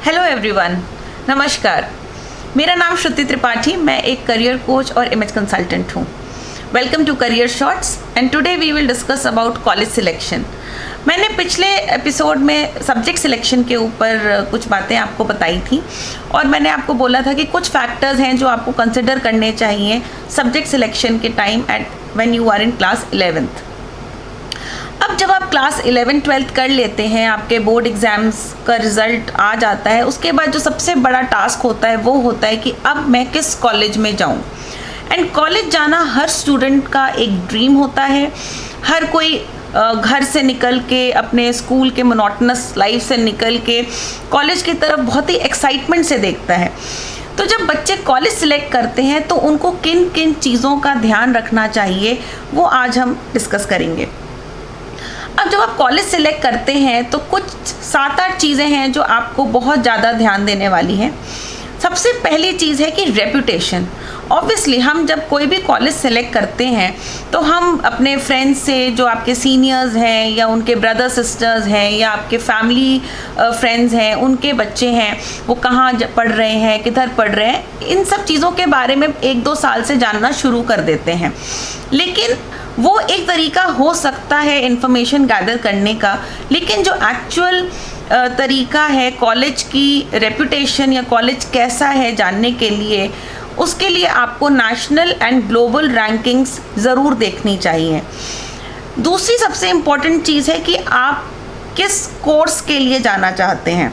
Hello everyone, नमस्कार। मेरा नाम श्रुति त्रिपाठी, मैं एक करियर कोच और इमेज कंसल्टेंट हूँ। Welcome to career shorts and today we will discuss about college selection. मैंने पिछले एपिसोड में सब्जेक्ट सिलेक्शन के ऊपर कुछ बातें आपको बताई थी और मैंने आपको बोला था कि कुछ फैक्टर्स हैं जो आपको कंसिडर करने चाहिए सब्जेक्ट सिलेक्शन के time at when you are in class 11th। अब जब आप क्लास 11-12 कर लेते हैं, आपके बोर्ड एग्ज़ाम्स का रिज़ल्ट आ जाता है, उसके बाद जो सबसे बड़ा टास्क होता है वो होता है कि अब मैं किस कॉलेज में जाऊं। एंड कॉलेज जाना हर स्टूडेंट का एक ड्रीम होता है। हर कोई घर से निकल के, अपने स्कूल के मोनोटोनस लाइफ से निकल के कॉलेज की तरफ बहुत ही एक्साइटमेंट से देखता है। तो जब बच्चे कॉलेज सिलेक्ट करते हैं तो उनको किन किन चीज़ों का ध्यान रखना चाहिए वो आज हम डिस्कस करेंगे। अब जब आप कॉलेज सिलेक्ट करते हैं तो कुछ 7-8 चीज़ें हैं जो आपको बहुत ज़्यादा ध्यान देने वाली हैं। सबसे पहली चीज़ है कि रेपुटेशन। ऑब्वियसली हम जब कोई भी कॉलेज सेलेक्ट करते हैं तो हम अपने फ्रेंड्स से, जो आपके सीनियर्स हैं या उनके ब्रदर सिस्टर्स हैं या आपके फैमिली फ्रेंड्स हैं, उनके बच्चे हैं, वो कहाँ पढ़ रहे हैं, किधर पढ़ रहे हैं, इन सब चीज़ों के बारे में 1-2 साल से जानना शुरू कर देते हैं। लेकिन वो एक तरीका हो सकता है इंफॉर्मेशन गैदर करने का, लेकिन जो एक्चुअल तरीका है कॉलेज की रेपुटेशन या कॉलेज कैसा है जानने के लिए, उसके लिए आपको नेशनल एंड ग्लोबल रैंकिंग्स ज़रूर देखनी चाहिए। दूसरी सबसे इम्पॉर्टेंट चीज़ है कि आप किस कोर्स के लिए जाना चाहते हैं,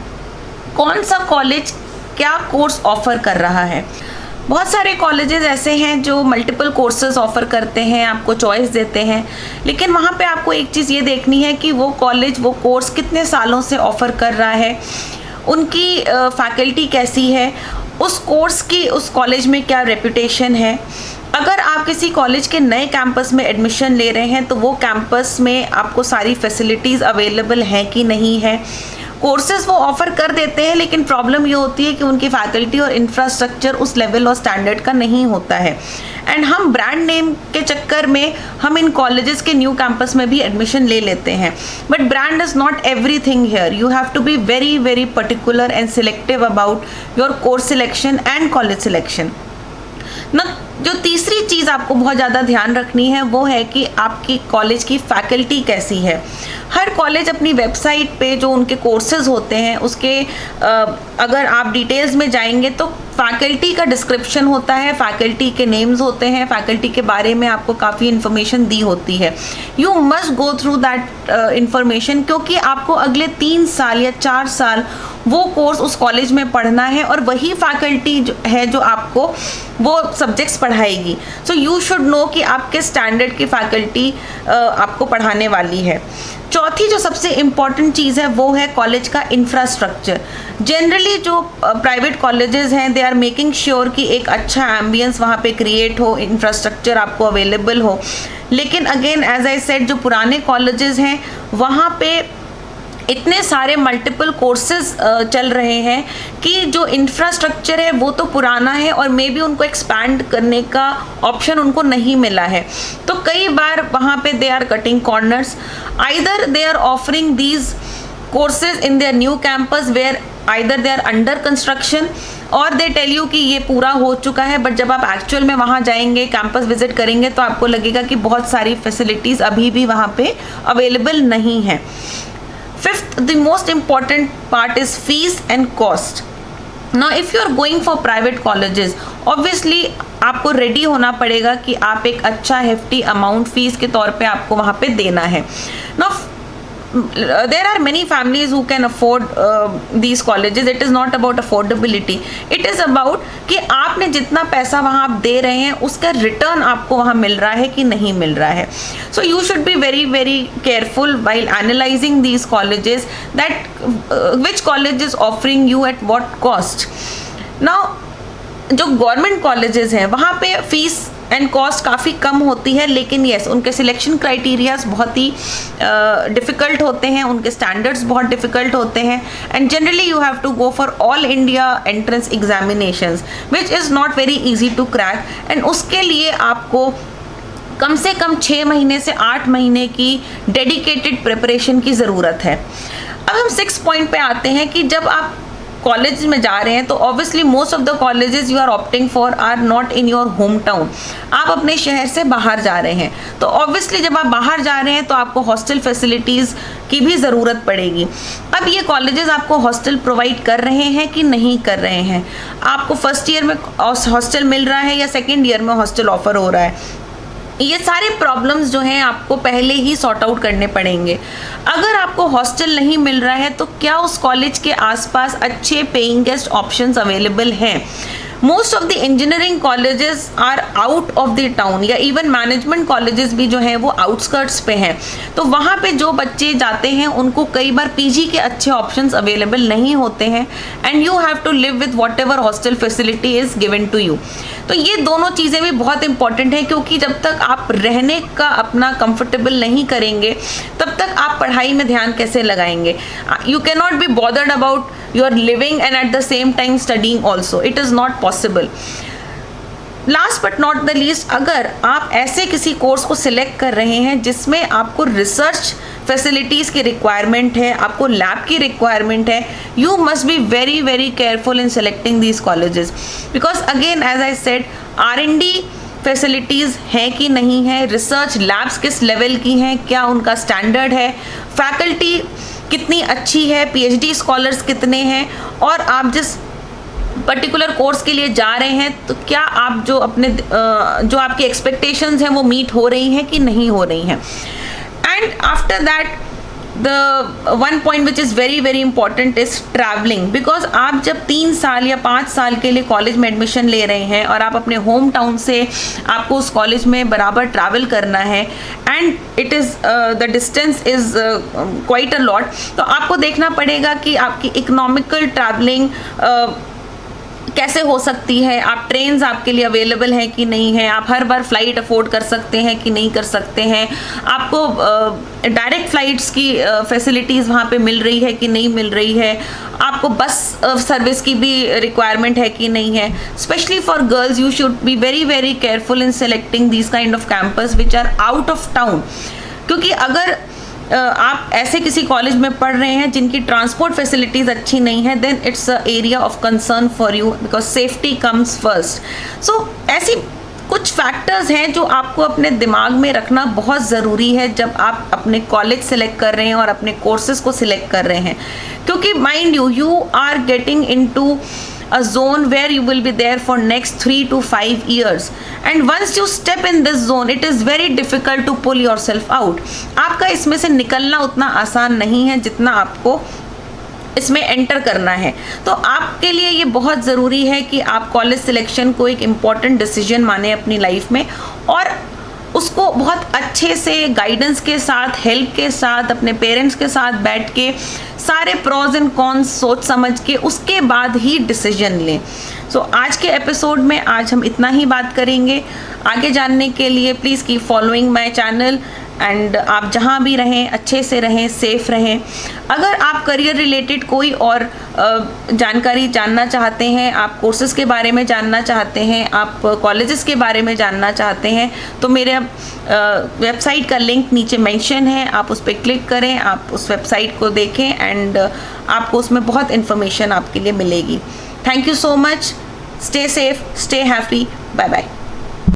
कौन सा कॉलेज क्या कोर्स ऑफ़र कर रहा है। बहुत सारे कॉलेजेस ऐसे हैं जो मल्टीपल कोर्सेज ऑफ़र करते हैं, आपको चॉइस देते हैं, लेकिन वहाँ पे आपको एक चीज़ ये देखनी है कि वो कॉलेज वो कोर्स कितने सालों से ऑफ़र कर रहा है, उनकी फैकल्टी कैसी है, उस कोर्स की उस कॉलेज में क्या रेपुटेशन है। अगर आप किसी कॉलेज के नए कैंपस में एडमिशन ले रहे हैं तो वो कैंपस में आपको सारी फैसिलिटीज़ अवेलेबल हैं कि नहीं है। कोर्सेज वो ऑफ़र कर देते हैं, लेकिन प्रॉब्लम ये होती है कि उनकी फैकल्टी और इंफ्रास्ट्रक्चर उस लेवल और स्टैंडर्ड का नहीं होता है। एंड हम ब्रांड नेम के चक्कर में हम इन कॉलेजेस के न्यू कैंपस में भी एडमिशन ले लेते हैं, but brand is not everything here. You have to be very very particular and selective about your course selection and college selection ना। जो तीसरी चीज़ आपको बहुत ज़्यादा ध्यान रखनी है वो है कि आपकी कॉलेज की फैकल्टी कैसी है। हर कॉलेज अपनी वेबसाइट पे जो उनके कोर्सेज होते हैं उसके अगर आप डिटेल्स में जाएंगे तो फैकल्टी का डिस्क्रिप्शन होता है, फैकल्टी के नेम्स होते हैं, फैकल्टी के बारे में आपको काफ़ी इन्फॉर्मेशन दी होती है। You must go through that information, क्योंकि आपको अगले 3 साल या 4 साल वो कोर्स उस कॉलेज में पढ़ना है और वही फैकल्टी है जो आपको वो सब्जेक्ट्स पढ़ाएगी। सो यू शुड नो कि आप किस स्टैंडर्ड की फैकल्टी आपको पढ़ाने वाली है। चौथी जो सबसे इम्पॉर्टेंट चीज़ है वो है कॉलेज का इंफ्रास्ट्रक्चर। जनरली जो प्राइवेट कॉलेजेस हैं दे आर मेकिंग श्योर कि एक अच्छा एम्बियंस वहाँ पे क्रिएट हो, इंफ्रास्ट्रक्चर आपको अवेलेबल हो। लेकिन अगेन एज आई सेड, जो पुराने कॉलेजेस हैं वहाँ पे इतने सारे मल्टीपल कोर्सेज चल रहे हैं कि जो इंफ्रास्ट्रक्चर है वो तो पुराना है और मे बी उनको एक्सपैंड करने का ऑप्शन उनको नहीं मिला है। तो कई बार वहाँ पे they are cutting corners. Either they are offering these courses in their new campus where either they are under construction और दे टेल यू कि ये पूरा हो चुका है, बट जब आप एक्चुअल में वहाँ जाएंगे, कैंपस विजिट करेंगे तो आपको लगेगा कि बहुत सारी फैसिलिटीज़ अभी भी वहाँ पे अवेलेबल नहीं है। Fifth, the most important part is fees and cost. Now, if you are going for private colleges, obviously आपको रेडी होना पड़ेगा कि आप एक अच्छा hefty अमाउंट फीस के तौर पे आपको वहाँ पे देना है। Now, there are many families who can afford these colleges. It is not about affordability. It is about कि आपने जितना पैसा वहाँ आप दे रहे हैं उसका रिटर्न आपको वहाँ मिल रहा है कि नहीं मिल रहा है। So you should be very very careful while analyzing these colleges that which college is offering you at what cost. Now जो गवर्नमेंट कॉलेजेस हैं वहाँ पे फीस एंड कॉस्ट काफ़ी कम होती है, लेकिन येस उनके सिलेक्शन क्राइटेरियाज बहुत ही डिफ़िकल्ट होते हैं, उनके स्टैंडर्ड्स बहुत डिफ़िकल्ट होते हैं। And generally you have to go for all India entrance examinations which is not very easy to crack. And उसके लिए आपको कम से कम 6 महीने से 8 महीने की डेडिकेटेड प्रिपरेशन की ज़रूरत है। अब हम 6 पॉइंट पे आते हैं कि जब आप कॉलेज में जा रहे हैं तो obviously most of the colleges you are opting for are not in your home town, आप अपने शहर से बाहर जा रहे हैं। तो ऑब्वियसली जब आप बाहर जा रहे हैं तो आपको हॉस्टल फैसिलिटीज़ की भी ज़रूरत पड़ेगी। अब ये कॉलेजेस आपको हॉस्टल प्रोवाइड कर रहे हैं कि नहीं कर रहे हैं, आपको फर्स्ट ईयर में हॉस्टल मिल रहा है या सेकेंड ईयर में हॉस्टल ऑफर हो रहा है, ये सारे प्रॉब्लम्स जो हैं आपको पहले ही सॉर्ट आउट करने पड़ेंगे। अगर आपको हॉस्टल नहीं मिल रहा है तो क्या उस कॉलेज के आसपास अच्छे पेइंग गेस्ट ऑप्शंस अवेलेबल हैं? Most of the engineering colleges are out of the town, या इवन मैनेजमेंट कॉलेजेस भी जो हैं वो आउटस्कर्ट्स पे हैं। तो वहाँ पे जो बच्चे जाते हैं उनको कई बार पीजी के अच्छे ऑप्शंस अवेलेबल नहीं होते हैं, and you have to live with whatever hostel facility is given to you. तो ये दोनों चीज़ें भी बहुत इंपॉर्टेंट हैं, क्योंकि जब तक आप रहने का अपना कंफर्टेबल नहीं करेंगे तब तक आप पढ़ाई में ध्यान कैसे लगाएंगे? You can not be bothered about your living and at the same time studying also, it is not possible. Last but not the least, अगर आप ऐसे किसी कोर्स को सिलेक्ट कर रहे हैं जिसमें आपको रिसर्च फैसिलिटीज़ की रिक्वायरमेंट है, आपको लैब की रिक्वायरमेंट है, you must be very very careful in selecting these colleges, because again as I said, R&D facilities हैं कि नहीं है, रिसर्च लैब्स किस लेवल की हैं, क्या उनका स्टैंडर्ड है, फैकल्टी कितनी अच्छी है, PhD स्कॉलर्स कितने हैं, और आप जिस पर्टिकुलर कोर्स के लिए जा रहे हैं तो क्या आप जो जो आपकी एक्सपेक्टेशंस हैं वो मीट हो रही हैं कि नहीं हो रही हैं। And after that the one point which is very very important is traveling, because आप जब 3 साल या 5 साल के लिए कॉलेज में एडमिशन ले रहे हैं और आप अपने होम टाउन से आपको उस कॉलेज में बराबर ट्रैवल करना है, and it is the distance is quite a lot, तो आपको देखना पड़ेगा कि आपकी इकोनॉमिकल ट्रैवलिंग कैसे हो सकती है, आप ट्रेन्स आपके लिए अवेलेबल हैं कि नहीं है, आप हर बार फ्लाइट अफोर्ड कर सकते हैं कि नहीं कर सकते हैं, आपको डायरेक्ट फ़्लाइट्स की फैसिलिटीज़ वहाँ पे मिल रही है कि नहीं मिल रही है, आपको बस सर्विस की भी रिक्वायरमेंट है कि नहीं है। Specially for girls you should be very very careful in selecting this kind of campus which are out of town, क्योंकि अगर आप ऐसे किसी कॉलेज में पढ़ रहे हैं जिनकी ट्रांसपोर्ट फैसिलिटीज़ अच्छी नहीं है, then it's a area of concern for you, because safety comes first. So ऐसी कुछ फैक्टर्स हैं जो आपको अपने दिमाग में रखना बहुत ज़रूरी है जब आप अपने कॉलेज सेलेक्ट कर रहे हैं और अपने कोर्सेज को सिलेक्ट कर रहे हैं, क्योंकि mind you are getting into a zone where you will be there for next 3 to 5 years, and once you step in this zone it is very difficult to pull yourself out। आपका इसमें से निकलना उतना आसान नहीं है जितना आपको इसमें एंटर करना है। तो आपके लिए ये बहुत ज़रूरी है कि आप कॉलेज सिलेक्शन को एक इम्पॉर्टेंट डिसीजन माने अपनी लाइफ में, और उसको बहुत अच्छे से गाइडेंस के साथ, हेल्प के साथ, अपने पेरेंट्स के साथ बैठ के सारे प्रोज एंड कॉन्स सोच समझ के उसके बाद ही डिसीजन लें। सो आज के एपिसोड में आज हम इतना ही बात करेंगे। आगे जानने के लिए please keep following my channel, and आप जहाँ भी रहें अच्छे से रहें, सेफ रहें। अगर आप करियर रिलेटेड कोई और जानकारी जानना चाहते हैं, आप कोर्सेज़ के बारे में जानना चाहते हैं, आप कॉलेजेस के बारे में जानना चाहते हैं, तो मेरे वेबसाइट का लिंक नीचे मेंशन है, आप उस पर क्लिक करें, आप उस वेबसाइट को देखें, एंड आपको उसमें बहुत इन्फॉर्मेशन आपके लिए मिलेगी। Thank you so much, stay safe, stay happy, bye bye.